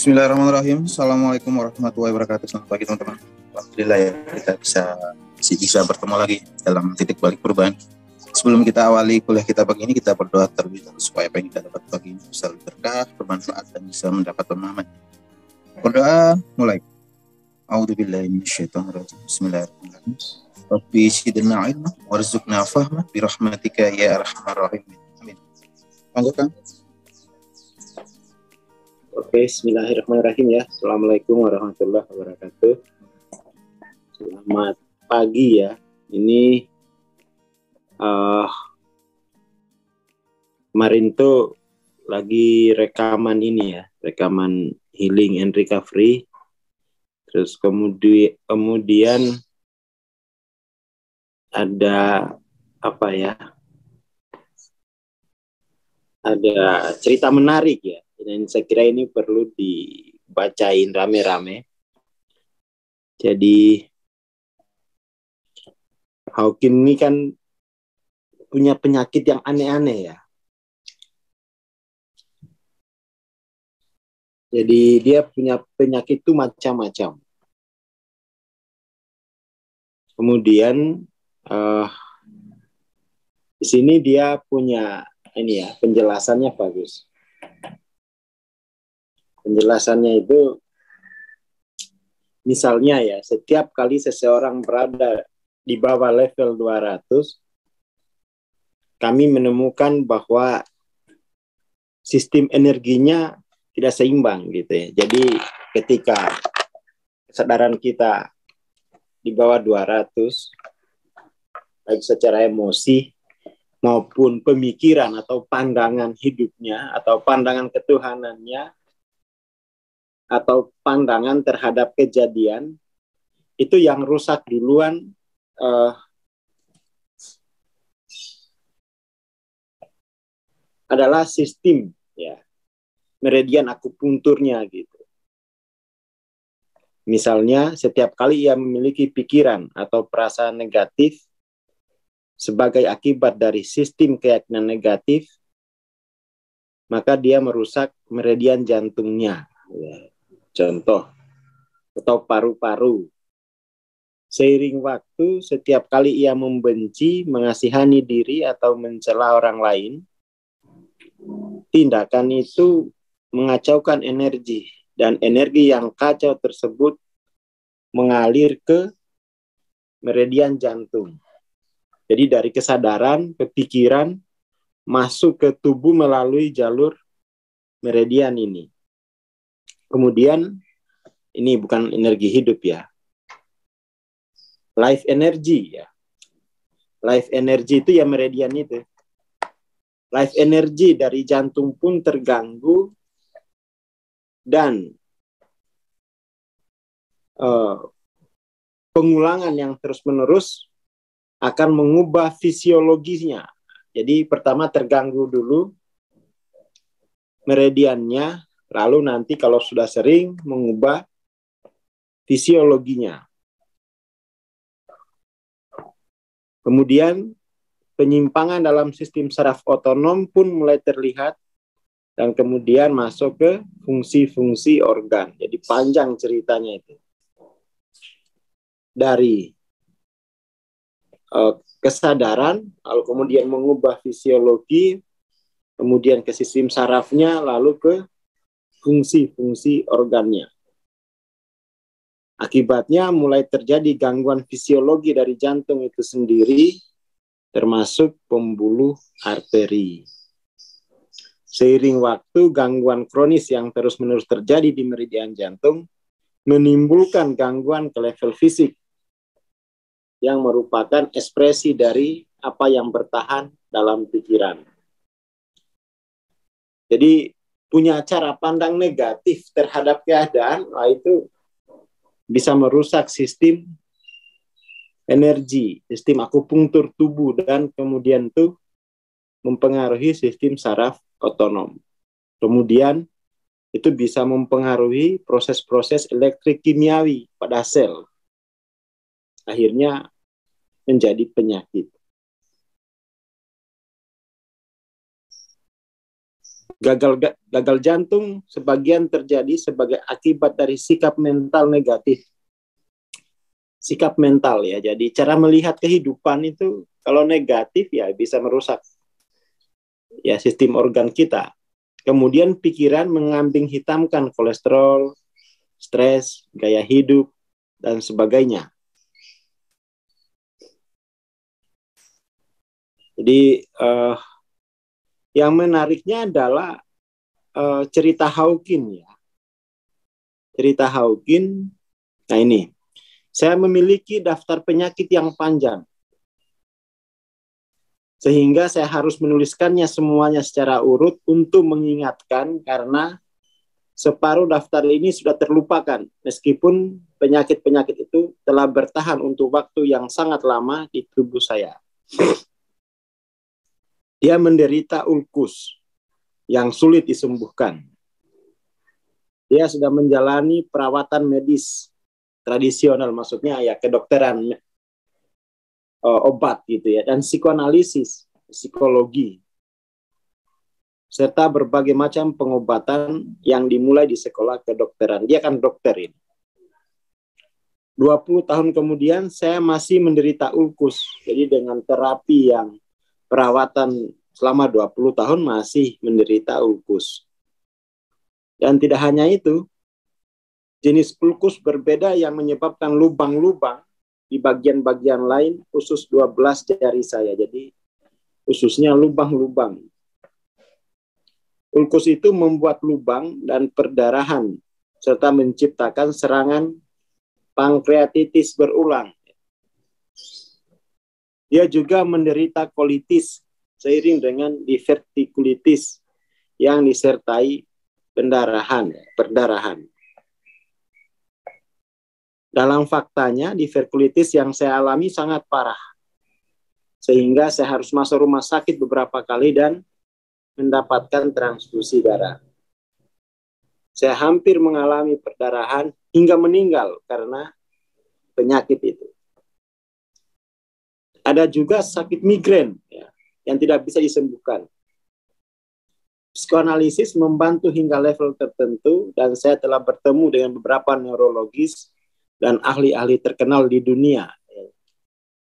Bismillahirrahmanirrahim. Assalamualaikum warahmatullahi wabarakatuh. Selamat pagi teman-teman. Alhamdulillah ya kita bisa bertemu lagi dalam titik balik perubahan. Sebelum kita awali kuliah kita pagi ini, kita berdoa terlebih dahulu supaya apa yang kita dapat pagi ini bisa berkah, bermanfaat dan bisa mendapat pemahaman. Berdoa mulai. A'udzubillahi minasyaitonirrajim. Bismillahirrahmanirrahim. Rabbi zidna ilma warzuqna fahma birahmatika ya arhamar rahimin. Amin. Monggo Kang. Oke, bismillahirrahmanirrahim ya. Assalamualaikum warahmatullahi wabarakatuh. Selamat pagi ya. Ini kemarin tuh lagi rekaman ini ya, rekaman healing and recovery. Terus kemudian ada apa ya? Ada cerita menarik ya. Dan saya kira ini perlu dibacain rame-rame. Jadi Hawking ini kan punya penyakit yang aneh-aneh ya. Jadi dia punya penyakit itu macam-macam. Kemudian di sini dia punya ini ya, penjelasannya bagus. Penjelasannya itu misalnya ya, setiap kali seseorang berada di bawah level 200, kami menemukan bahwa sistem energinya tidak seimbang gitu ya. Jadi ketika kesadaran kita di bawah 200, baik secara emosi maupun pemikiran atau pandangan hidupnya atau pandangan ketuhanannya atau pandangan terhadap kejadian, itu yang rusak duluan adalah sistem ya, meridian akupunkturnya gitu. Misalnya setiap kali ia memiliki pikiran atau perasaan negatif sebagai akibat dari sistem keyakinan negatif, maka dia merusak meridian jantungnya ya. Contoh, atau paru-paru. Seiring waktu, setiap kali ia membenci, mengasihani diri, atau mencela orang lain, tindakan itu mengacaukan energi, dan energi yang kacau tersebut mengalir ke meridian jantung. Jadi dari kesadaran, ke pikiran, masuk ke tubuh melalui jalur meridian ini. Kemudian, ini bukan energi hidup ya, life energy ya. Life energy itu ya meridian itu. Life energy dari jantung pun terganggu dan pengulangan yang terus-menerus akan mengubah fisiologinya. Jadi pertama terganggu dulu meridiannya, lalu nanti kalau sudah sering mengubah fisiologinya. Kemudian penyimpangan dalam sistem saraf otonom pun mulai terlihat dan kemudian masuk ke fungsi-fungsi organ. Jadi panjang ceritanya itu. Dari kesadaran, lalu kemudian mengubah fisiologi, kemudian ke sistem sarafnya, lalu ke fungsi-fungsi organnya. Akibatnya mulai terjadi gangguan fisiologi dari jantung itu sendiri, termasuk pembuluh arteri. Seiring waktu, gangguan kronis yang terus-menerus terjadi di meridian jantung menimbulkan gangguan ke level fisik yang merupakan ekspresi dari apa yang bertahan dalam pikiran. Jadi punya cara pandang negatif terhadap keadaan, itu bisa merusak sistem energi, sistem akupunktur tubuh, dan kemudian tuh mempengaruhi sistem saraf otonom. Kemudian itu bisa mempengaruhi proses-proses elektrik kimiawi pada sel. Akhirnya menjadi penyakit. Gagal jantung sebagian terjadi sebagai akibat dari sikap mental negatif. Sikap mental ya, jadi cara melihat kehidupan itu kalau negatif ya bisa merusak ya sistem organ kita. Kemudian pikiran mengambing hitamkan kolesterol, stres, gaya hidup, dan sebagainya. Jadi yang menariknya adalah cerita Hawking ya. Cerita Hawking, nah ini, saya memiliki daftar penyakit yang panjang. Sehingga saya harus menuliskannya semuanya secara urut untuk mengingatkan karena separuh daftar ini sudah terlupakan meskipun penyakit-penyakit itu telah bertahan untuk waktu yang sangat lama di tubuh saya. Dia menderita ulkus yang sulit disembuhkan. Dia sudah menjalani perawatan medis tradisional, maksudnya ya kedokteran, obat gitu ya, dan psikoanalisis, psikologi, serta berbagai macam pengobatan yang dimulai di sekolah kedokteran. Dia kan dokter ini. 20 tahun kemudian saya masih menderita ulkus. Jadi dengan terapi yang perawatan selama 20 tahun masih menderita ulkus. Dan tidak hanya itu, jenis ulkus berbeda yang menyebabkan lubang-lubang di bagian-bagian lain, usus 12 jari saya. Jadi ususnya lubang-lubang. Ulkus itu membuat lubang dan perdarahan, serta menciptakan serangan pankreatitis berulang. Dia juga menderita kolitis seiring dengan divertikulitis yang disertai perdarahan. Dalam faktanya, divertikulitis yang saya alami sangat parah. Sehingga saya harus masuk rumah sakit beberapa kali dan mendapatkan transfusi darah. Saya hampir mengalami perdarahan hingga meninggal karena penyakit itu. Ada juga sakit migrain ya, yang tidak bisa disembuhkan. Psikoanalisis membantu hingga level tertentu dan saya telah bertemu dengan beberapa neurologis dan ahli-ahli terkenal di dunia.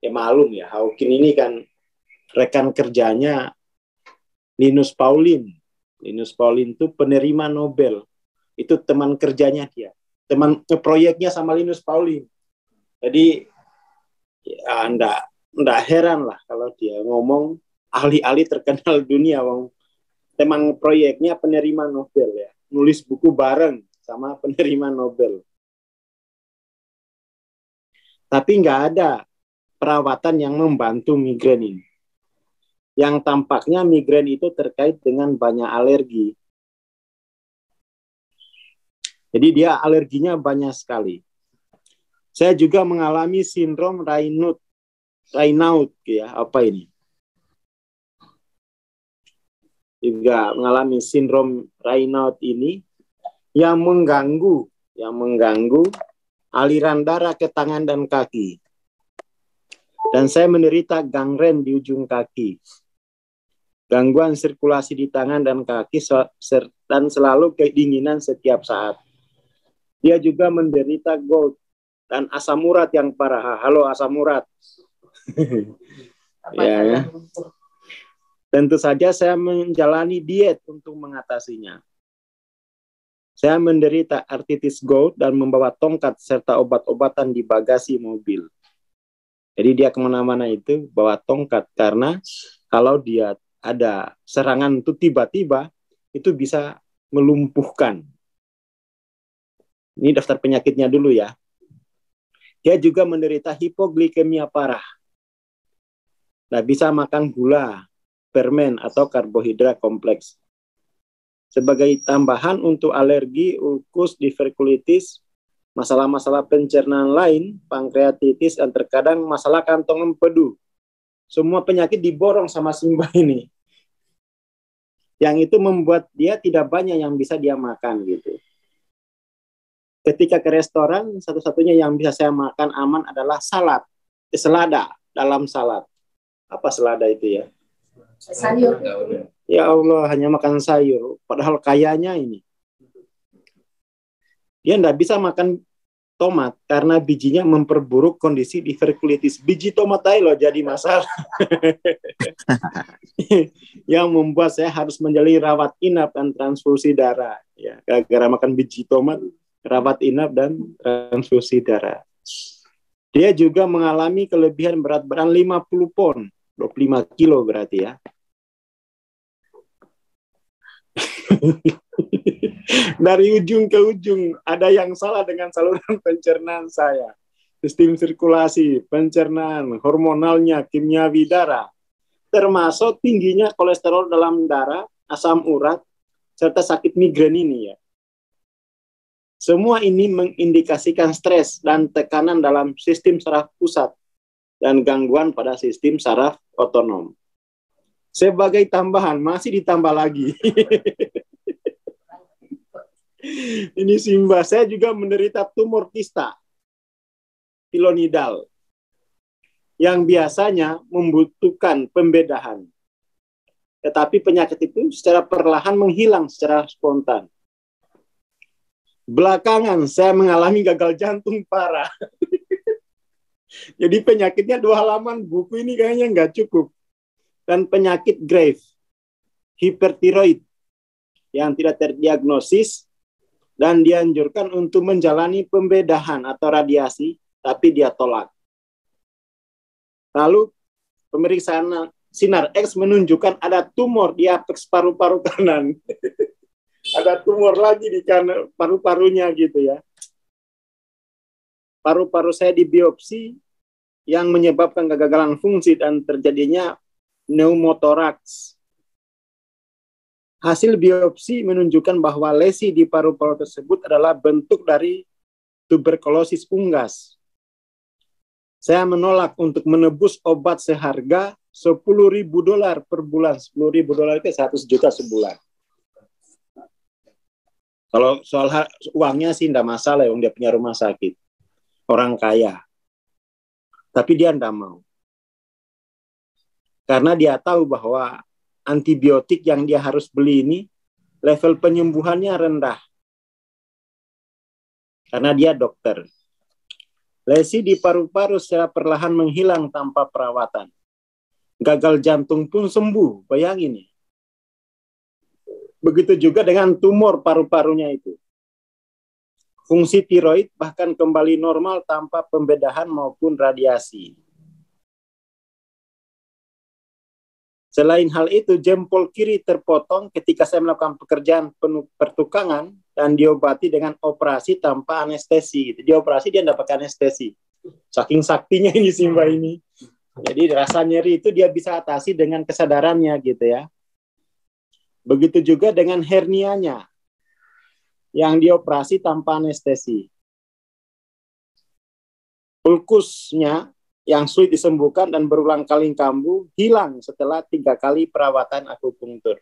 Ya malum ya, Hawking ini kan rekan kerjanya Linus Pauling. Linus Pauling itu penerima Nobel. Itu teman kerjanya dia. Teman proyeknya sama Linus Pauling. Jadi ya enggak heran lah kalau dia ngomong ahli-ahli terkenal dunia. Teman proyeknya penerima Nobel ya. Nulis buku bareng sama penerima Nobel. Tapi nggak ada perawatan yang membantu migrain ini. Yang tampaknya migrain itu terkait dengan banyak alergi. Jadi dia alerginya banyak sekali. Saya juga mengalami sindrom Raynaud ya, apa ini? Juga mengalami sindrom Raynaud ini yang mengganggu aliran darah ke tangan dan kaki. Dan saya menderita gangren di ujung kaki. Gangguan sirkulasi di tangan dan kaki dan selalu kedinginan setiap saat. Dia juga menderita gout dan asam urat yang parah. Halo asam urat. Ya. Tentu saja saya menjalani diet untuk mengatasinya. Saya menderita artritis gout dan membawa tongkat serta obat-obatan di bagasi mobil. Jadi dia kemana-mana itu bawa tongkat karena kalau dia ada serangan itu tiba-tiba itu bisa melumpuhkan. Ini daftar penyakitnya dulu ya. Dia juga menderita hipoglikemia parah. Nah, bisa makan gula, permen atau karbohidrat kompleks. Sebagai tambahan untuk alergi, ulkus, divertikulitis, masalah-masalah pencernaan lain, pankreatitis, dan terkadang masalah kantong empedu. Semua penyakit diborong sama Simba ini. Yang itu membuat dia tidak banyak yang bisa dia makan gitu. Ketika ke restoran, satu-satunya yang bisa saya makan aman adalah selada dalam salad. Apa selada itu ya? Sayur. Ya Allah, hanya makan sayur. Padahal kayanya ini. Dia tidak bisa makan tomat karena bijinya memperburuk kondisi diverkulitis. Biji tomat aja loh jadi masalah. Yang membuat saya harus menjalani rawat inap dan transfusi darah. Ya, gara-gara makan biji tomat, rawat inap dan transfusi darah. Dia juga mengalami kelebihan berat badan 50 pon, 25 kilo berarti ya. Dari ujung ke ujung ada yang salah dengan saluran pencernaan saya. Sistem sirkulasi, pencernaan, hormonalnya, kimiawi darah, termasuk tingginya kolesterol dalam darah, asam urat, serta sakit migrain ini ya. Semua ini mengindikasikan stres dan tekanan dalam sistem saraf pusat dan gangguan pada sistem saraf otonom. Sebagai tambahan, masih ditambah lagi. Ini Simba, saya juga menderita tumor kista pilonidal yang biasanya membutuhkan pembedahan. Tetapi penyakit itu secara perlahan menghilang secara spontan. Belakangan saya mengalami gagal jantung parah. Jadi penyakitnya 2 halaman buku ini kayaknya nggak cukup. Dan penyakit grave, hipertiroid yang tidak terdiagnosis dan dianjurkan untuk menjalani pembedahan atau radiasi, tapi dia tolak. Lalu pemeriksaan sinar X menunjukkan ada tumor di apeks paru-paru kanan. Ada tumor lagi di kanan paru-parunya gitu ya. Paru-paru saya dibiopsi yang menyebabkan kegagalan fungsi dan terjadinya pneumotoraks. Hasil biopsi menunjukkan bahwa lesi di paru-paru tersebut adalah bentuk dari tuberkulosis unggas. Saya menolak untuk menebus obat seharga $10.000 per bulan. $10.000 itu 100 juta sebulan. Kalau soal uangnya sih tidak masalah, dia punya rumah sakit. Orang kaya. Tapi dia tidak mau. Karena dia tahu bahwa antibiotik yang dia harus beli ini level penyembuhannya rendah. Karena dia dokter. Lesi di paru-paru secara perlahan menghilang tanpa perawatan. Gagal jantung pun sembuh, bayangin. Begitu juga dengan tumor paru-parunya itu. Fungsi tiroid bahkan kembali normal tanpa pembedahan maupun radiasi. Selain hal itu, jempol kiri terpotong ketika saya melakukan pekerjaan penuh pertukangan dan diobati dengan operasi tanpa anestesi. Gitu. Dioperasi dia tidak pakai anestesi. Saking saktinya ini Simba ini. Jadi rasa nyeri itu dia bisa atasi dengan kesadarannya gitu ya. Begitu juga dengan hernianya yang dioperasi tanpa anestesi. Ulkusnya yang sulit disembuhkan dan berulang kali kambuh hilang setelah 3 kali perawatan akupunktur.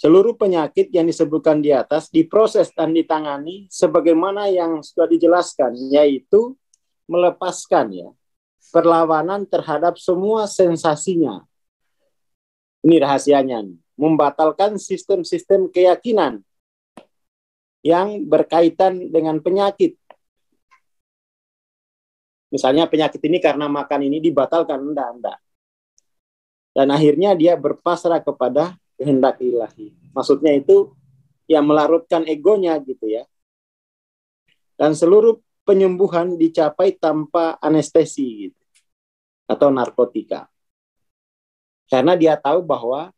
Seluruh penyakit yang disebutkan di atas diproses dan ditangani sebagaimana yang sudah dijelaskan, yaitu melepaskan ya perlawanan terhadap semua sensasinya. Ini rahasianya, membatalkan sistem-sistem keyakinan yang berkaitan dengan penyakit. Misalnya penyakit ini karena makan ini dibatalkan, enggak. Dan akhirnya dia berpasrah kepada kehendak ilahi. Maksudnya itu yang melarutkan egonya gitu ya. Dan seluruh penyembuhan dicapai tanpa anestesi gitu, atau narkotika. Karena dia tahu bahwa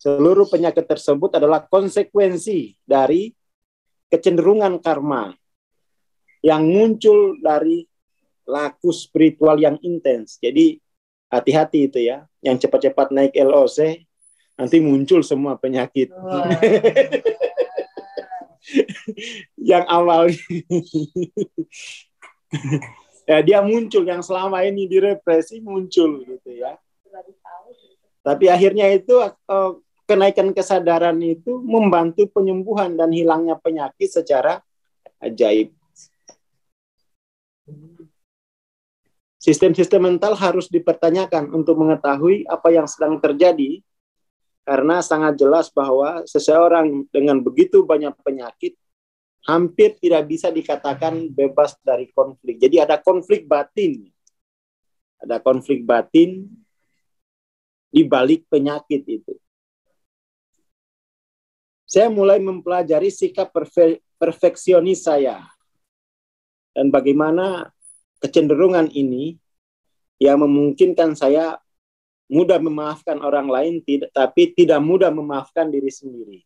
seluruh penyakit tersebut adalah konsekuensi dari kecenderungan karma yang muncul dari laku spiritual yang intens. Jadi hati-hati itu ya, yang cepat-cepat naik LOC nanti muncul semua penyakit. Yang awal ya dia muncul, yang selama ini direpresi muncul gitu ya. Tapi akhirnya itu kenaikan kesadaran itu membantu penyembuhan dan hilangnya penyakit secara ajaib. Sistem-sistem mental harus dipertanyakan untuk mengetahui apa yang sedang terjadi, karena sangat jelas bahwa seseorang dengan begitu banyak penyakit hampir tidak bisa dikatakan bebas dari konflik. Jadi ada konflik batin. Ada konflik batin di balik penyakit itu. Saya mulai mempelajari sikap perfeksionis saya. Dan bagaimana kecenderungan ini yang memungkinkan saya mudah memaafkan orang lain, tapi tidak mudah memaafkan diri sendiri.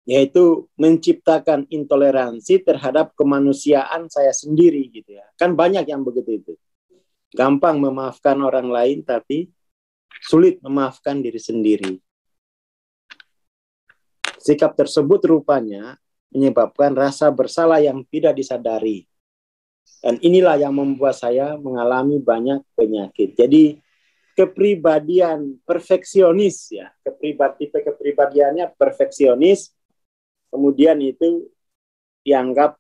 Yaitu menciptakan intoleransi terhadap kemanusiaan saya sendiri gitu ya. Kan banyak yang begitu itu. Gampang memaafkan orang lain tapi sulit memaafkan diri sendiri. Sikap tersebut rupanya menyebabkan rasa bersalah yang tidak disadari. Dan inilah yang membuat saya mengalami banyak penyakit. Jadi kepribadian perfeksionis ya, tipe kepribadiannya perfeksionis, kemudian itu dianggap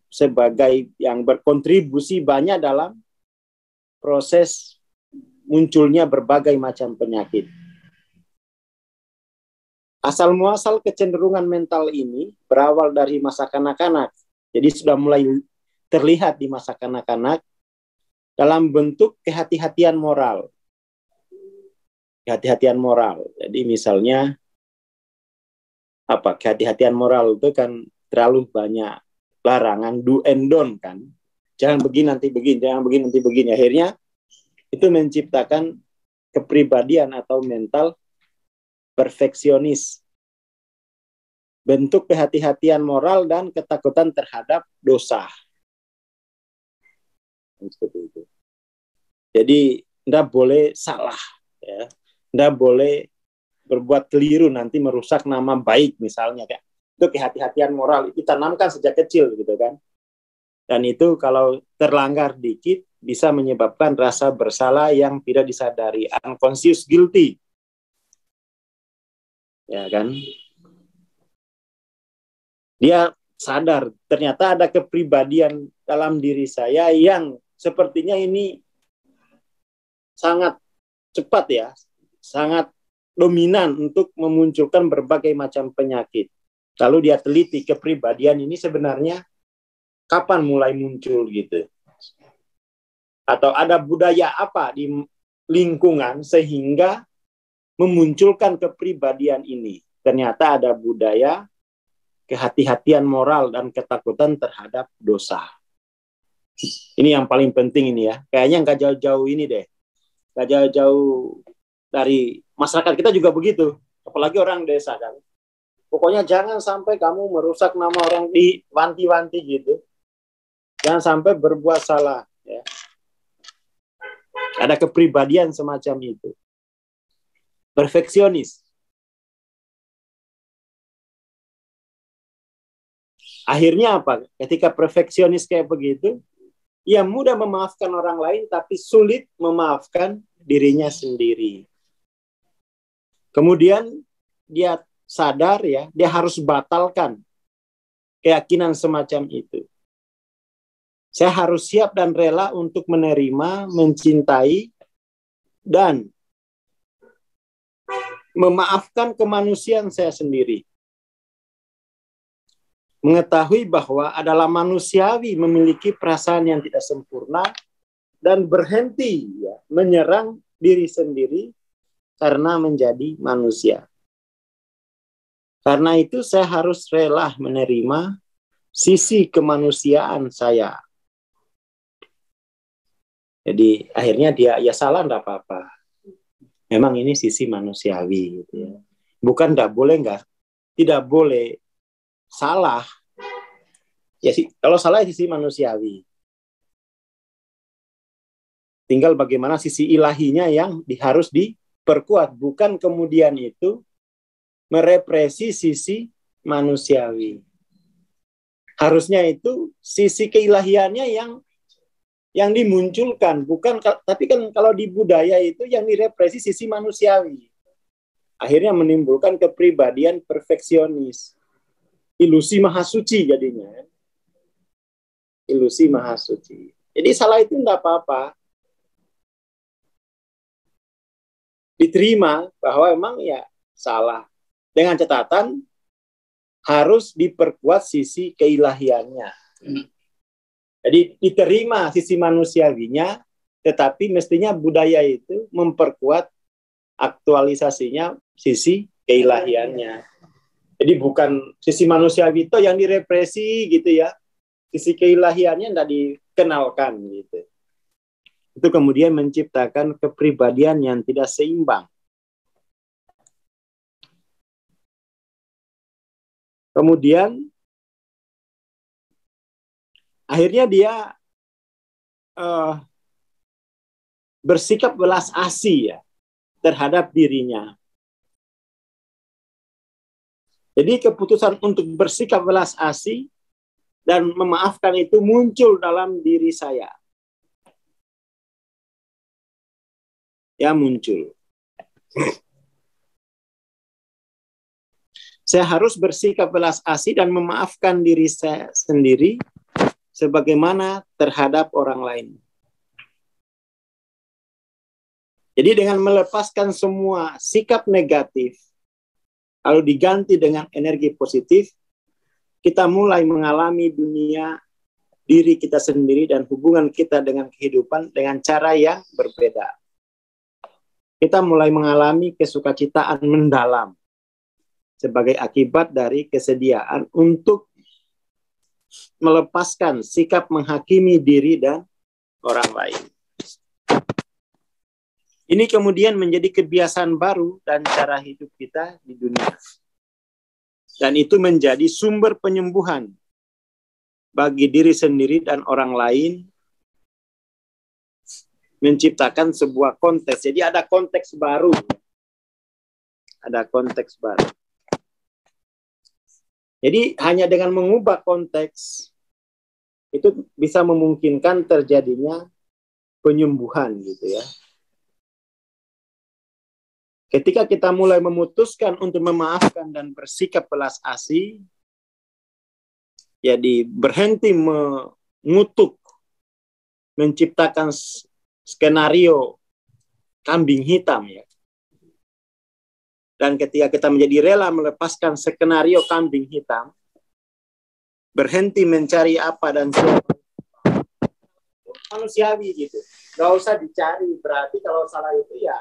sebagai yang berkontribusi banyak dalam proses munculnya berbagai macam penyakit. Asal muasal kecenderungan mental ini berawal dari masa kanak-kanak. Jadi sudah mulai terlihat di masa kanak-kanak dalam bentuk kehati-hatian moral. Kehati-hatian moral. Jadi misalnya kehati-hatian moral itu kan terlalu banyak larangan, do and don't kan. Jangan begini nanti begini, jangan begini nanti begini. Akhirnya itu menciptakan kepribadian atau mental perfeksionis. Bentuk kehati-hatian moral dan ketakutan terhadap dosa. Seperti itu. Jadi tidak boleh salah, ya. Tidak boleh berbuat keliru nanti merusak nama baik misalnya, kayak itu kehati-hatian moral itu tanamkan sejak kecil gitu kan. Dan itu kalau terlanggar dikit bisa menyebabkan rasa bersalah yang tidak disadari, unconscious guilty. Ya kan? Dia sadar ternyata ada kepribadian dalam diri saya yang sepertinya ini sangat cepat ya, sangat dominan untuk memunculkan berbagai macam penyakit. Lalu dia teliti kepribadian ini sebenarnya kapan mulai muncul gitu. Atau ada budaya apa di lingkungan sehingga memunculkan kepribadian ini. Ternyata ada budaya kehati-hatian moral dan ketakutan terhadap dosa. Ini yang paling penting ini ya. Kayaknya nggak jauh-jauh ini deh. Nggak jauh-jauh dari masyarakat kita juga begitu. Apalagi orang desa kan. Pokoknya jangan sampai kamu merusak nama orang, di wanti-wanti gitu. Jangan sampai berbuat salah. Ya. Ada kepribadian semacam itu. Perfeksionis. Akhirnya apa? Ketika perfeksionis kayak begitu, ia mudah memaafkan orang lain, tapi sulit memaafkan dirinya sendiri. Kemudian dia sadar ya, dia harus batalkan keyakinan semacam itu. Saya harus siap dan rela untuk menerima, mencintai, dan memaafkan kemanusiaan saya sendiri. Mengetahui bahwa adalah manusiawi memiliki perasaan yang tidak sempurna dan berhenti ya, menyerang diri sendiri karena menjadi manusia. Karena itu saya harus rela menerima sisi kemanusiaan saya. Jadi akhirnya dia ya salah enggak apa-apa. Memang ini sisi manusiawi gitu ya. Bukan tidak boleh salah. Ya sih, kalau salah sisi manusiawi. Tinggal bagaimana sisi ilahinya yang harus diperkuat, bukan kemudian itu merepresi sisi manusiawi. Harusnya itu sisi keilahiannya yang dimunculkan, bukan, tapi kan kalau di budaya itu yang direpresi sisi manusiawi. Akhirnya menimbulkan kepribadian perfeksionis. Ilusi maha suci jadinya. ilusi maha suci. Jadi salah itu tidak apa-apa. Diterima bahwa memang ya salah. Dengan catatan harus diperkuat sisi keilahiannya. Jadi diterima sisi manusiawinya, tetapi mestinya budaya itu memperkuat aktualisasinya sisi keilahiannya. Jadi bukan sisi manusiawi itu yang direpresi gitu ya. Sisi keilahiannya tidak dikenalkan gitu. Itu kemudian menciptakan kepribadian yang tidak seimbang. Kemudian akhirnya dia bersikap belas asih ya terhadap dirinya. Jadi keputusan untuk bersikap belas asih dan memaafkan itu muncul dalam diri saya. Ya, muncul. Saya harus bersikap belas asih dan memaafkan diri saya sendiri sebagaimana terhadap orang lain. Jadi dengan melepaskan semua sikap negatif, lalu diganti dengan energi positif, kita mulai mengalami dunia diri kita sendiri dan hubungan kita dengan kehidupan dengan cara yang berbeda. Kita mulai mengalami kesukacitaan mendalam sebagai akibat dari kesediaan untuk melepaskan sikap menghakimi diri dan orang lain. Ini kemudian menjadi kebiasaan baru dan cara hidup kita di dunia. Dan itu menjadi sumber penyembuhan bagi diri sendiri dan orang lain, menciptakan sebuah konteks. Jadi ada konteks baru. Ada konteks baru. Jadi hanya dengan mengubah konteks itu bisa memungkinkan terjadinya penyembuhan gitu ya. Ketika kita mulai memutuskan untuk memaafkan dan bersikap belas asih, jadi berhenti mengutuk, menciptakan skenario kambing hitam ya. Dan ketika kita menjadi rela melepaskan skenario kambing hitam, berhenti mencari apa dan siapa, manusiawi gitu. Gak usah dicari, berarti kalau salah itu ya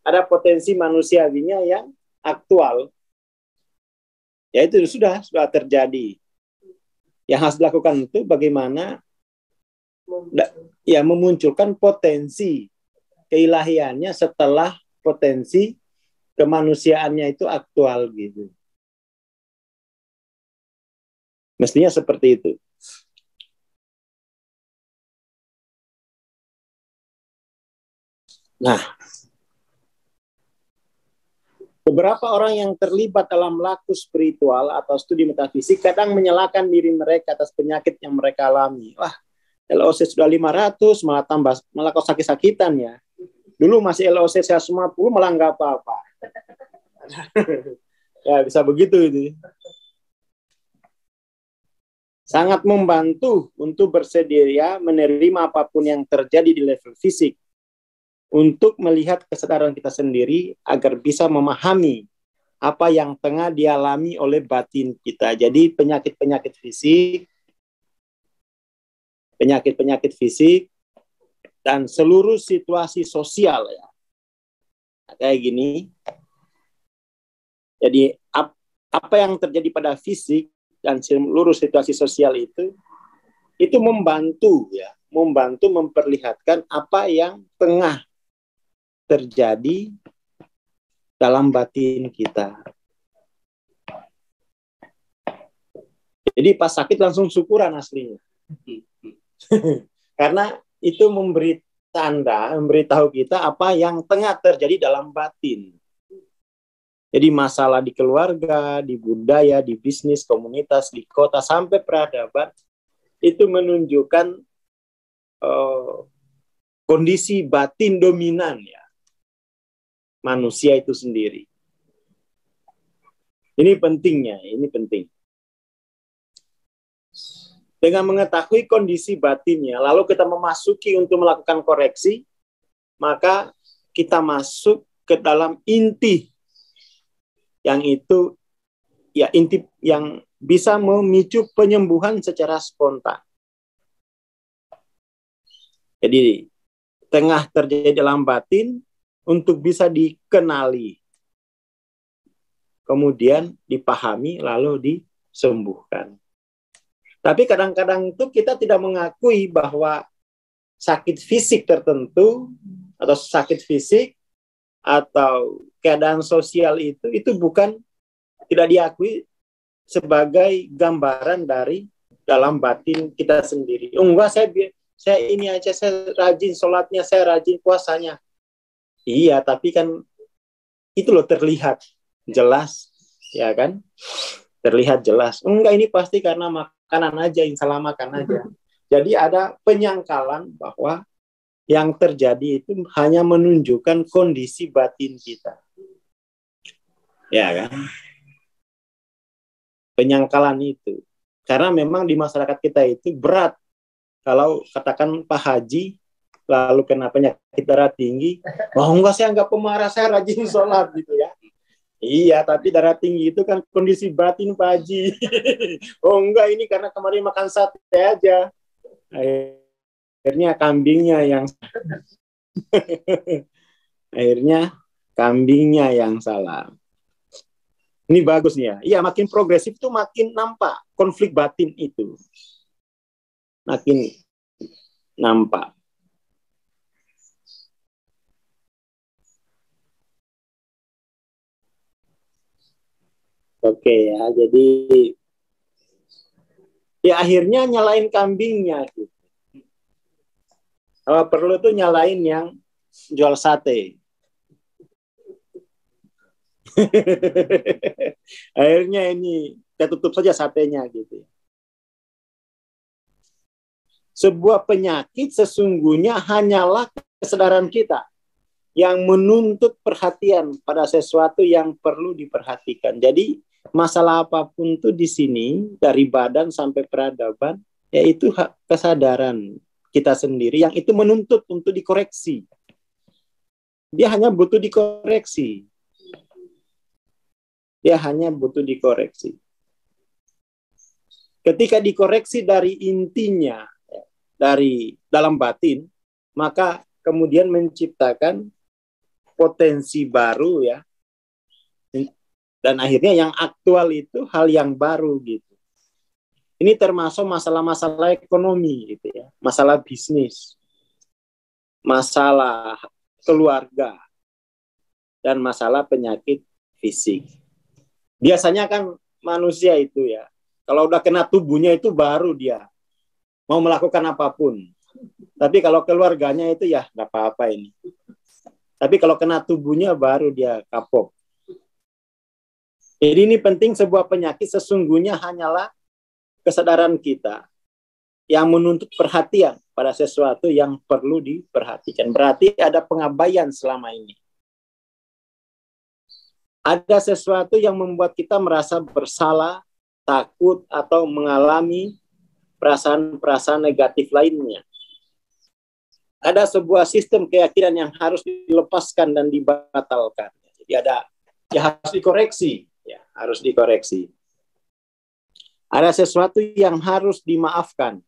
ada potensi manusiawinya yang aktual. Ya itu sudah terjadi. Yang harus dilakukan itu bagaimana ya memunculkan potensi keilahiannya setelah potensi kemanusiaannya itu aktual gitu. Mestinya seperti itu. Nah, beberapa orang yang terlibat dalam laku spiritual atau studi metafisik kadang menyalahkan diri mereka atas penyakit yang mereka alami. Wah, LOC sudah 500 malah kau sakit-sakitan ya. Dulu masih LOC 150 malah nggak apa-apa. Ya bisa begitu itu. Sangat membantu untuk bersedia menerima apapun yang terjadi di level fisik. Untuk melihat kesadaran kita sendiri agar bisa memahami apa yang tengah dialami oleh batin kita. Jadi penyakit-penyakit fisik, dan seluruh situasi sosial ya. Kayak gini. Jadi apa yang terjadi pada fisik dan seluruh situasi sosial itu membantu memperlihatkan apa yang tengah terjadi dalam batin kita. Jadi pas sakit langsung syukuran aslinya. Karena itu memberitahu kita apa yang tengah terjadi dalam batin. Jadi masalah di keluarga, di budaya, di bisnis, komunitas, di kota, sampai peradaban, itu menunjukkan kondisi batin dominan ya manusia itu sendiri. Ini pentingnya, ini penting. Dengan mengetahui kondisi batinnya, lalu kita memasuki untuk melakukan koreksi, maka kita masuk ke dalam inti yang itu, ya inti yang bisa memicu penyembuhan secara spontan. Jadi tengah terjadi dalam batin untuk bisa dikenali, kemudian dipahami, lalu disembuhkan. Tapi kadang-kadang itu kita tidak mengakui bahwa sakit fisik tertentu atau sakit fisik atau keadaan sosial itu bukan, tidak diakui sebagai gambaran dari dalam batin kita sendiri. Oh, enggak, saya ini aja, saya rajin sholatnya, saya rajin puasanya. Iya, tapi kan itu loh terlihat jelas, ya kan? Terlihat jelas. Enggak, ini pasti karena makanan aja, yang salah makan aja. Jadi ada penyangkalan bahwa yang terjadi itu hanya menunjukkan kondisi batin kita. Ya kan? Penyangkalan itu. Karena memang di masyarakat kita itu berat. Kalau katakan Pak Haji, lalu kena penyakit darah tinggi, oh enggak, saya enggak pemarah, saya rajin sholat gitu ya. Iya, tapi darah tinggi itu kan kondisi batin Pak Haji. Oh enggak, ini karena kemarin makan sate aja. Akhirnya kambingnya yang akhirnya kambingnya yang salah. Ini bagus nih ya. Iya, makin progresif itu makin nampak konflik batin itu. Makin nampak. Oke ya, jadi ya akhirnya nyalain kambingnya. Gitu. Kalau perlu tuh nyalain yang jual sate. Akhirnya ini kita tutup saja satenya gitu. Sebuah penyakit sesungguhnya hanyalah kesadaran kita yang menuntut perhatian pada sesuatu yang perlu diperhatikan. Jadi masalah apapun itu di sini, dari badan sampai peradaban, yaitu kesadaran kita sendiri yang itu menuntut untuk dikoreksi. Dia hanya butuh dikoreksi. Dia hanya butuh dikoreksi. Ketika dikoreksi dari intinya, dari dalam batin, maka kemudian menciptakan potensi baru ya. Dan akhirnya yang aktual itu hal yang baru gitu. Ini termasuk masalah-masalah ekonomi gitu ya, masalah bisnis, masalah keluarga, dan masalah penyakit fisik. Biasanya kan manusia itu ya, kalau udah kena tubuhnya itu baru dia mau melakukan apapun. Tapi kalau keluarganya itu ya nggak apa-apa ini. Tapi kalau kena tubuhnya baru dia kapok. Jadi ini penting, sebuah penyakit sesungguhnya hanyalah kesadaran kita yang menuntut perhatian pada sesuatu yang perlu diperhatikan. Berarti ada pengabaian selama ini. Ada sesuatu yang membuat kita merasa bersalah, takut, atau mengalami perasaan-perasaan negatif lainnya. Ada sebuah sistem keyakinan yang harus dilepaskan dan dibatalkan. Jadi ada, ya harus dikoreksi. Ya, harus dikoreksi. Ada sesuatu yang harus dimaafkan.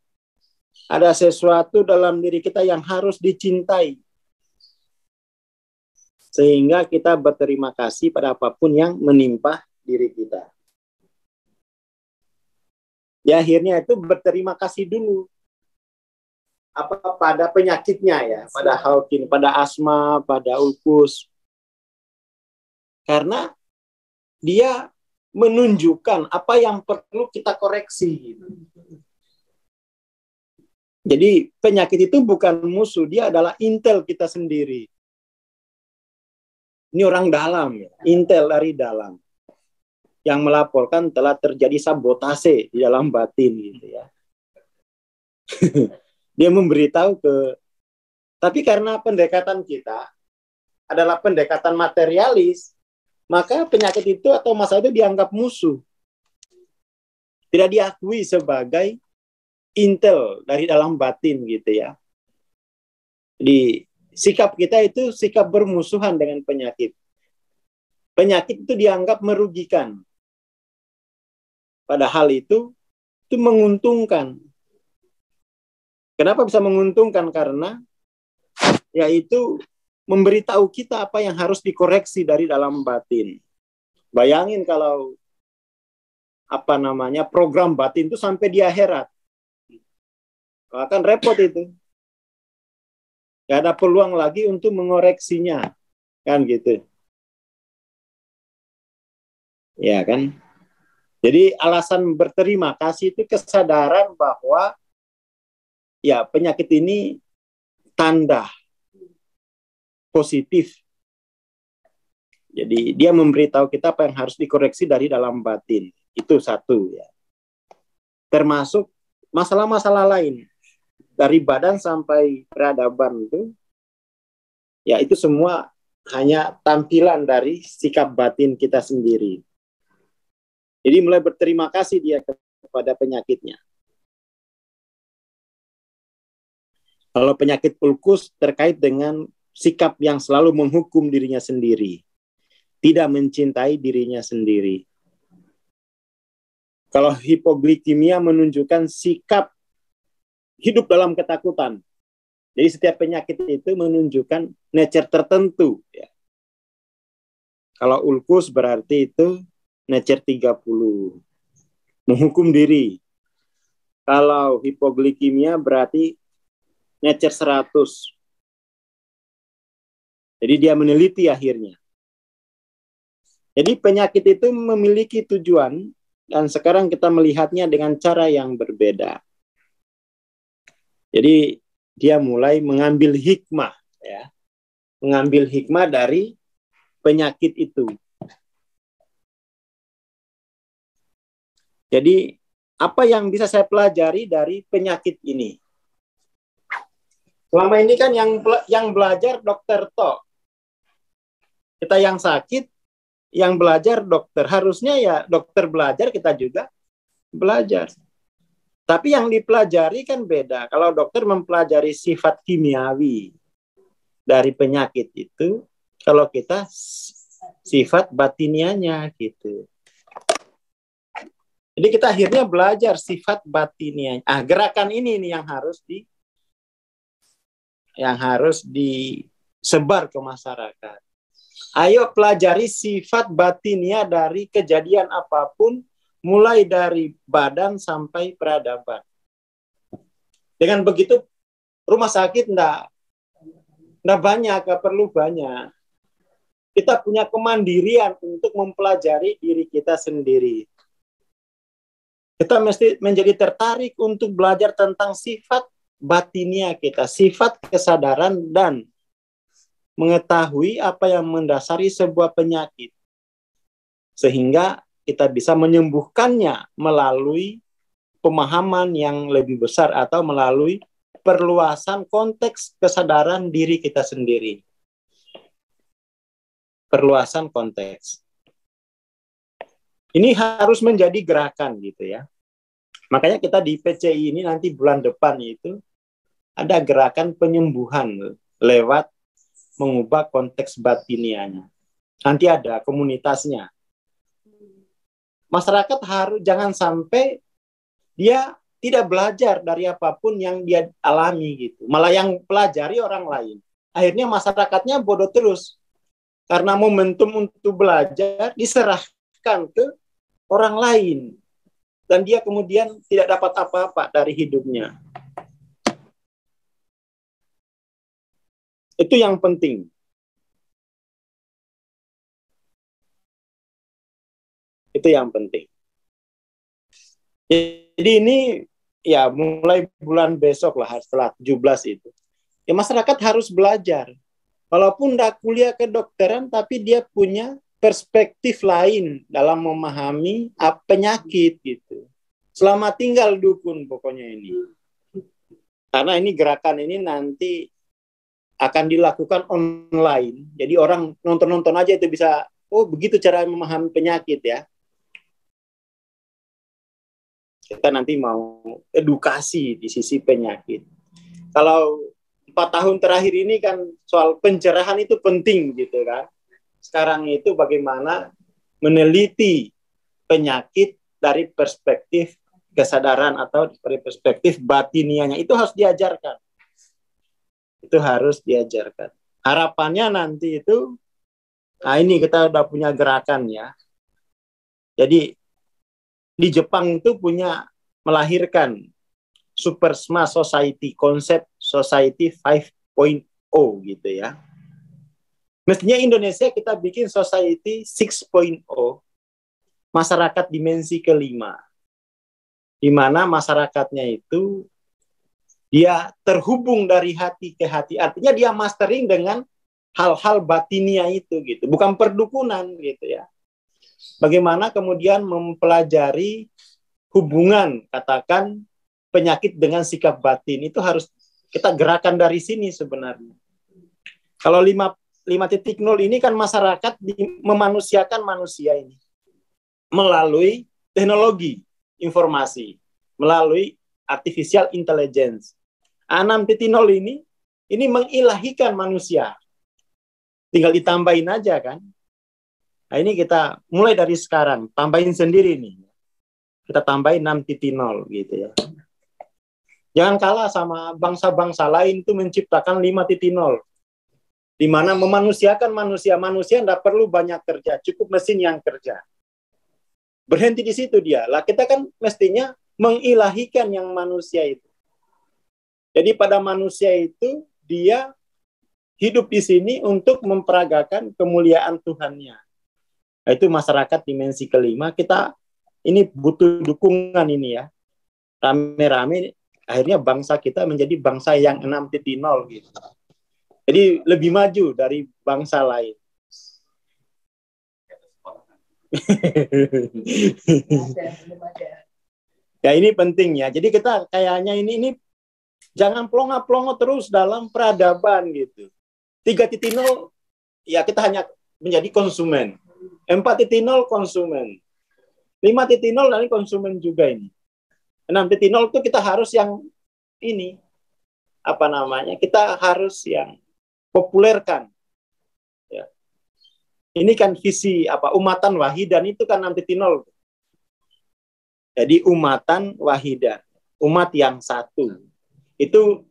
Ada sesuatu dalam diri kita yang harus dicintai. Sehingga kita berterima kasih pada apapun yang menimpa diri kita. Ya akhirnya itu berterima kasih dulu. Apa pada penyakitnya ya, pada Hawking, pada asma, pada ulkus. Karena dia menunjukkan apa yang perlu kita koreksi. Jadi penyakit itu bukan musuh, dia adalah intel kita sendiri. Ini orang dalam, ya, intel dari dalam, yang melaporkan telah terjadi sabotase di dalam batin, gitu ya. Dia memberitahu tapi karena pendekatan kita adalah pendekatan materialis, maka penyakit itu atau masalah itu dianggap musuh. Tidak diakui sebagai intel dari dalam batin gitu ya. Di sikap kita itu sikap bermusuhan dengan penyakit. Penyakit itu dianggap merugikan. Padahal itu menguntungkan. Kenapa bisa menguntungkan? Karena yaitu memberitahu kita apa yang harus dikoreksi dari dalam batin. Bayangin kalau program batin itu sampai di akhirat, akan repot itu. Gak ada peluang lagi untuk mengoreksinya, kan gitu. Ya kan. Jadi alasan berterima kasih itu kesadaran bahwa ya penyakit ini tanda positif. Jadi dia memberitahu kita apa yang harus dikoreksi dari dalam batin. Itu satu ya. Termasuk masalah-masalah lain. Dari badan sampai peradaban itu, ya itu semua hanya tampilan dari sikap batin kita sendiri. Jadi mulai berterima kasih dia kepada penyakitnya. Kalau penyakit ulkus terkait dengan sikap yang selalu menghukum dirinya sendiri, tidak mencintai dirinya sendiri. Kalau hipoglikemia menunjukkan sikap hidup dalam ketakutan. Jadi setiap penyakit itu menunjukkan nature tertentu. Ya. Kalau ulkus berarti itu nature 30. Menghukum diri. Kalau hipoglikemia berarti nature 100. Jadi dia meneliti akhirnya. Jadi penyakit itu memiliki tujuan dan sekarang kita melihatnya dengan cara yang berbeda. Jadi dia mulai mengambil hikmah, ya, mengambil hikmah dari penyakit itu. Jadi apa yang bisa saya pelajari dari penyakit ini? Selama ini kan yang belajar dokter toh. Kita yang sakit, yang belajar dokter. Harusnya ya dokter belajar, kita juga belajar. Tapi yang dipelajari kan beda. Kalau dokter mempelajari sifat kimiawi dari penyakit itu, kalau kita sifat batinianya gitu. Jadi kita akhirnya belajar sifat batinianya. Gerakan ini nih yang harus disebar ke masyarakat. Ayo pelajari sifat batinia dari kejadian apapun, mulai dari badan sampai peradaban. Dengan begitu, rumah sakit enggak banyak, enggak perlu banyak. Kita punya kemandirian untuk mempelajari diri kita sendiri. Kita mesti menjadi tertarik untuk belajar tentang sifat batinia kita, sifat kesadaran dan mengetahui apa yang mendasari sebuah penyakit. Sehingga kita bisa menyembuhkannya melalui pemahaman yang lebih besar atau melalui perluasan konteks kesadaran diri kita sendiri. Perluasan konteks. Ini harus menjadi gerakan gitu ya. Makanya kita di PCI ini nanti bulan depan itu ada gerakan penyembuhan lewat mengubah konteks batinianya. Nanti ada komunitasnya. Masyarakat jangan sampai dia tidak belajar dari apapun yang dia alami gitu. Malah yang pelajari orang lain. Akhirnya masyarakatnya bodoh terus. Karena momentum untuk belajar diserahkan ke orang lain. Dan dia kemudian tidak dapat apa-apa dari hidupnya. Itu yang penting. Itu yang penting. Jadi ini ya mulai bulan besok lah setelah 17 itu. Ya masyarakat harus belajar. Walaupun tidak kuliah kedokteran, tapi dia punya perspektif lain dalam memahami penyakit gitu. Selamat tinggal dukun pokoknya ini. Karena ini gerakan ini nanti akan dilakukan online. Jadi orang nonton-nonton aja itu bisa, oh begitu cara memahami penyakit ya. Kita nanti mau edukasi di sisi penyakit. Kalau 4 tahun terakhir ini kan soal pencerahan itu penting gitu kan. Sekarang itu bagaimana meneliti penyakit dari perspektif kesadaran atau dari perspektif batinianya, itu harus diajarkan. Itu harus diajarkan. Harapannya nanti itu, nah ini kita udah punya gerakan ya. Jadi di Jepang itu melahirkan Super Smart Society, konsep Society 5.0 gitu ya. Mestinya Indonesia kita bikin Society 6.0, masyarakat dimensi kelima, di mana masyarakatnya itu dia terhubung dari hati ke hati, artinya dia mastering dengan hal-hal batinia itu gitu, bukan perdukunan gitu ya. Bagaimana kemudian mempelajari hubungan, katakan penyakit dengan sikap batin, itu harus kita gerakan dari sini sebenarnya. Kalau 5.0 ini kan masyarakat memanusiakan manusia ini melalui teknologi informasi, melalui artificial intelligence. 6.0 ini mengilahikan manusia. Tinggal ditambahin aja kan. Nah, ini kita mulai dari sekarang, tambahin sendiri nih. Kita tambahin 6.0 gitu ya. Jangan kalah sama bangsa-bangsa lain itu menciptakan 5.0. Di mana memanusiakan manusia. Manusia tidak perlu banyak kerja, cukup mesin yang kerja. Berhenti di situ dia. Lah kita kan mestinya mengilahikan yang manusia itu. Jadi pada manusia itu dia hidup di sini untuk memperagakan kemuliaan Tuhannya. Nah, itu masyarakat dimensi kelima. Kita ini butuh dukungan ini ya. Rame-rame akhirnya bangsa kita menjadi bangsa yang 6.0 gitu. Jadi lebih maju dari bangsa lain. Ya ini penting ya. Jadi kita kayaknya ini jangan plonga-plongo terus dalam peradaban gitu. 3.0 ya kita hanya menjadi konsumen. 4.0 konsumen. 5.0 dari konsumen juga ini. 6.0 itu kita harus yang ini apa namanya? Kita harus yang populerkan. Ya. Ini kan visi apa umatan wahidan itu kan 6.0. Jadi umatan wahidan, umat yang satu. Itu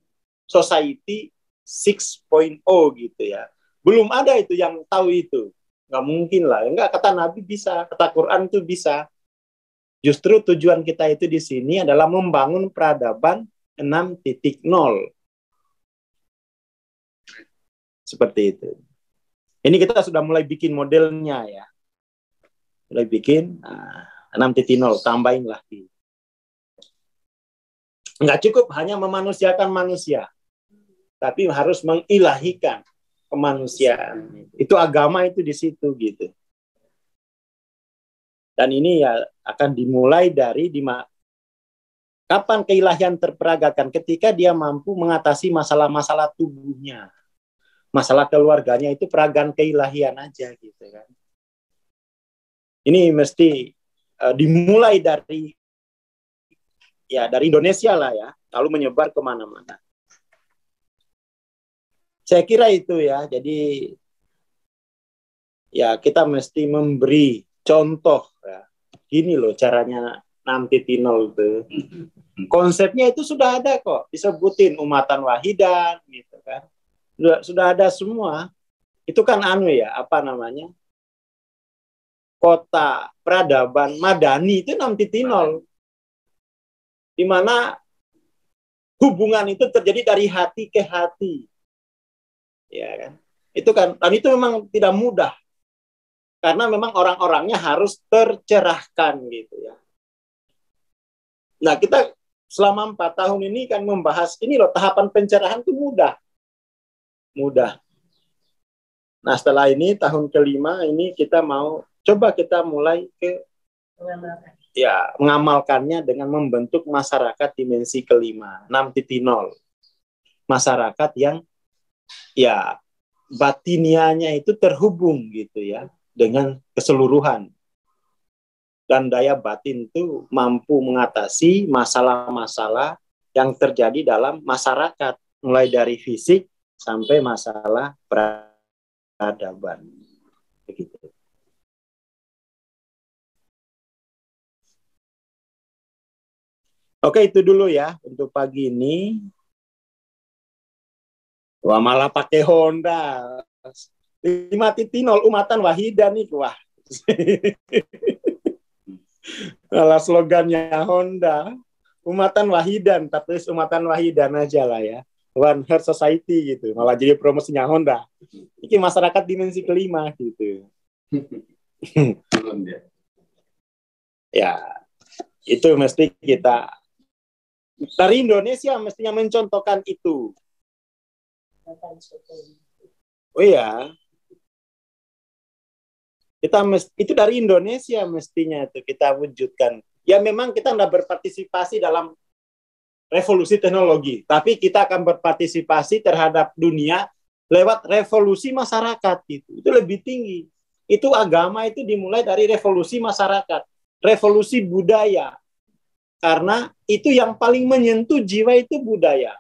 Society 6.0 gitu ya. Belum ada itu yang tahu itu. Nggak mungkin lah. Enggak, kata Nabi bisa, kata Quran itu bisa. Justru tujuan kita itu di sini adalah membangun peradaban 6.0. Seperti itu. Ini kita sudah mulai bikin modelnya ya. Mulai bikin 6.0, tambahin lagi. Nggak cukup hanya memanusiakan manusia, tapi harus mengilahikan kemanusiaan. Itu agama itu di situ gitu. Dan ini ya akan dimulai dari kapan keilahian terperagakan, ketika dia mampu mengatasi masalah-masalah tubuhnya. Masalah keluarganya itu peragaan keilahian aja gitu kan. Ini mesti dimulai dari Indonesia lah ya, lalu menyebar kemana-mana. Saya kira itu ya. Jadi ya kita mesti memberi contoh ya. Gini loh caranya 6.0 itu. Konsepnya itu sudah ada kok, disebutin umatan wahidan gitu kan. Sudah ada semua. Itu kan apa namanya? Kota peradaban madani itu 6.0. Di mana hubungan itu terjadi dari hati ke hati. Ya kan? Itu kan, dan itu memang tidak mudah. Karena memang orang-orangnya harus tercerahkan gitu ya. Nah, kita selama 4 tahun ini kan membahas ini loh, tahapan pencerahan itu mudah. Nah, setelah ini tahun kelima ini kita mulai mengamalkannya dengan membentuk masyarakat dimensi kelima, 6.0. Masyarakat yang ya batinianya itu terhubung gitu ya dengan keseluruhan. dan daya batin itu mampu mengatasi masalah-masalah yang terjadi dalam masyarakat, mulai dari fisik sampai masalah peradaban. Begitu. Oke, itu dulu ya untuk pagi ini. Wah, malah pakai Honda. 5.0 umatan wahidah nih, wah. Malah slogannya Honda. Umatan wahidan, tapi umatan wahidan aja lah ya. One Heart Society gitu. Malah jadi promosinya Honda. Ini masyarakat dimensi kelima gitu. Ya, itu mesti kita dari Indonesia mestinya mencontohkan itu. Oh iya, itu dari Indonesia mestinya itu kita wujudkan. Ya memang kita tidak berpartisipasi dalam revolusi teknologi, tapi kita akan berpartisipasi terhadap dunia lewat revolusi masyarakat itu lebih tinggi. Itu agama itu dimulai dari revolusi masyarakat, revolusi budaya. Karena itu yang paling menyentuh jiwa itu budaya.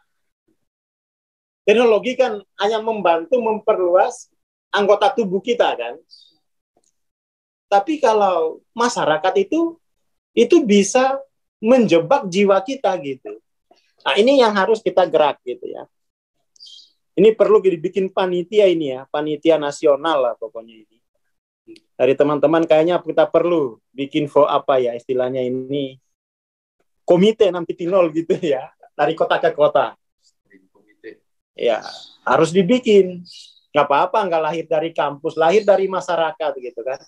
Teknologi kan hanya membantu memperluas anggota tubuh kita kan. Tapi kalau masyarakat itu bisa menjebak jiwa kita gitu. Nah, ini yang harus kita gerak gitu ya. Ini perlu dibikin panitia ini ya, panitia nasional lah pokoknya ini. Dari teman-teman kayaknya kita perlu bikin apa ya istilahnya ini, komite 6.0 gitu ya, dari kota ke kota. Ya, harus dibikin. Nggak apa-apa, nggak lahir dari kampus, lahir dari masyarakat gitu kan.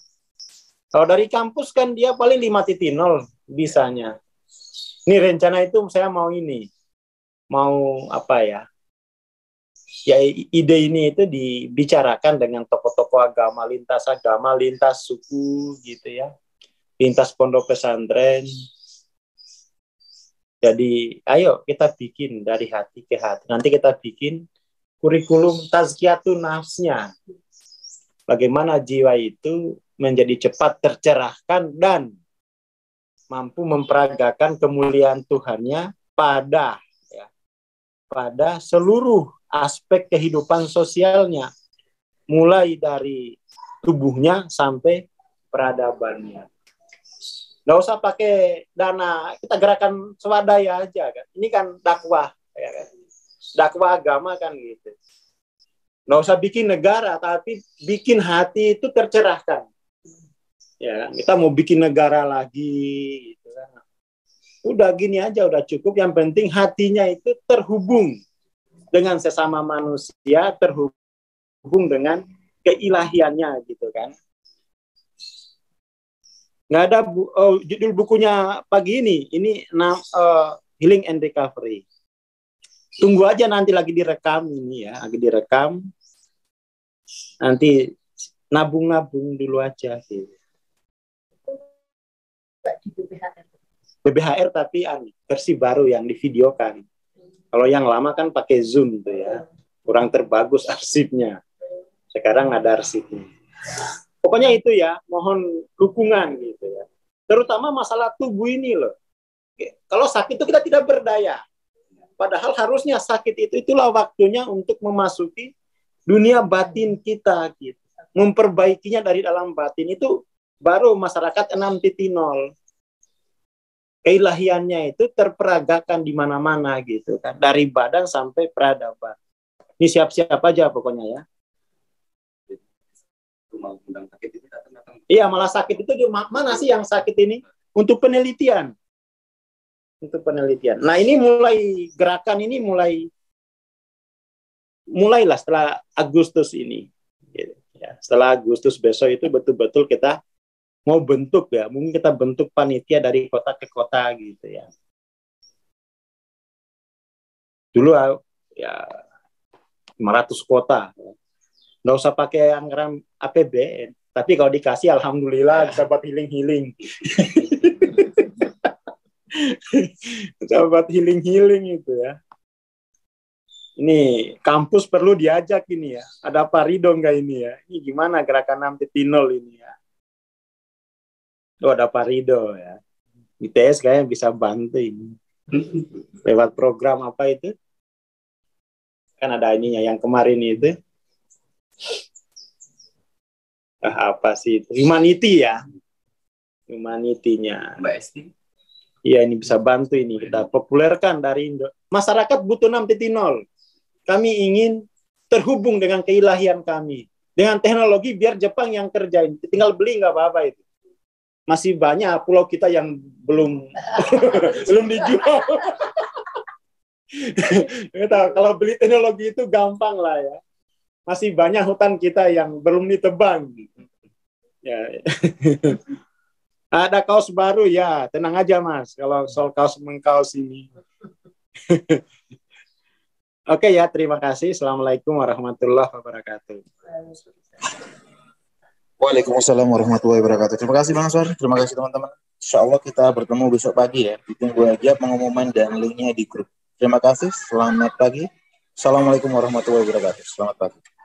Kalau dari kampus kan dia paling 5.0 bisanya. Ini rencana itu saya mau apa ya? Ya ide ini itu dibicarakan dengan tokoh-tokoh agama, lintas suku gitu ya. Lintas pondok pesantren. Jadi ayo kita bikin dari hati ke hati. Nanti kita bikin kurikulum tazkiyatun nafsnya. Bagaimana jiwa itu menjadi cepat tercerahkan dan mampu memperagakan kemuliaan Tuhannya pada seluruh aspek kehidupan sosialnya, mulai dari tubuhnya sampai peradabannya. Nggak usah pakai dana, kita gerakan swadaya aja kan. Ini kan dakwah, ya kan? Dakwah agama kan gitu. Nggak usah bikin negara, tapi bikin hati itu tercerahkan. Ya, kita mau bikin negara lagi, gitu kan. Udah gini aja, udah cukup. Yang penting hatinya itu terhubung dengan sesama manusia, terhubung dengan keilahiannya, gitu kan. Nggak ada judul bukunya pagi ini Healing and Recovery. Tunggu aja nanti lagi direkam ini ya, lagi direkam. Nanti nabung dulu aja gitu. BBHR tapi versi baru yang divideokan. Kalau yang lama kan pakai Zoom tuh ya, kurang terbagus arsipnya. Sekarang ada arsipnya. Pokoknya itu ya, mohon dukungan gitu ya. Terutama masalah tubuh ini loh. Kalau sakit itu kita tidak berdaya. Padahal harusnya sakit itulah waktunya untuk memasuki dunia batin kita gitu. Memperbaikinya dari dalam batin itu baru masyarakat 6.0. Keilahiannya itu terperagakan di mana-mana gitu kan. Dari badan sampai peradaban. Ini siap-siap aja pokoknya ya. Iya, malah sakit itu mana sih yang sakit ini? Untuk penelitian. Untuk penelitian. Nah, ini gerakan ini mulailah setelah Agustus ini. Ya, setelah Agustus besok itu betul-betul kita mau bentuk ya. Mungkin kita bentuk panitia dari kota ke kota gitu ya. Dulu ya 500 kota. Nggak usah pakai anggaran APBN. Tapi kalau dikasih, alhamdulillah bisa buat healing. Bisa buat healing itu ya. Ini kampus perlu diajak ini ya. Ada Pak Ridho nggak ini ya? Ini gimana gerakan 6.0 ini ya? Oh, ada Pak Rido ya. ITS kayaknya bisa bantu ini. Lewat program apa itu? Kan ada ininya yang kemarin itu. Apa sih itu? Humanity ya. Humanity-nya. Mbak Esti. Iya, ini bisa bantu ini. Kita populerkan dari Indo. Masyarakat butuh 6.0. Kami ingin terhubung dengan keilahian kami. Dengan teknologi biar Jepang yang kerjain. Tinggal beli nggak apa-apa itu. Masih banyak pulau kita yang belum belum dijual. Kalau beli teknologi itu gampang lah ya. Masih banyak hutan kita yang belum ditebang. Ya. Ada kaos baru ya, tenang aja Mas. Kalau soal kaos mengkaos ini. Oke ya, terima kasih. Assalamualaikum warahmatullahi wabarakatuh. Waalaikumsalam warahmatullahi wabarakatuh. Terima kasih Bang Ansor, terima kasih teman-teman. Insya Allah kita bertemu besok pagi ya. Ditunggu aja pengumuman dan linknya di grup. Terima kasih, selamat pagi. Assalamualaikum warahmatullahi wabarakatuh. Selamat pagi.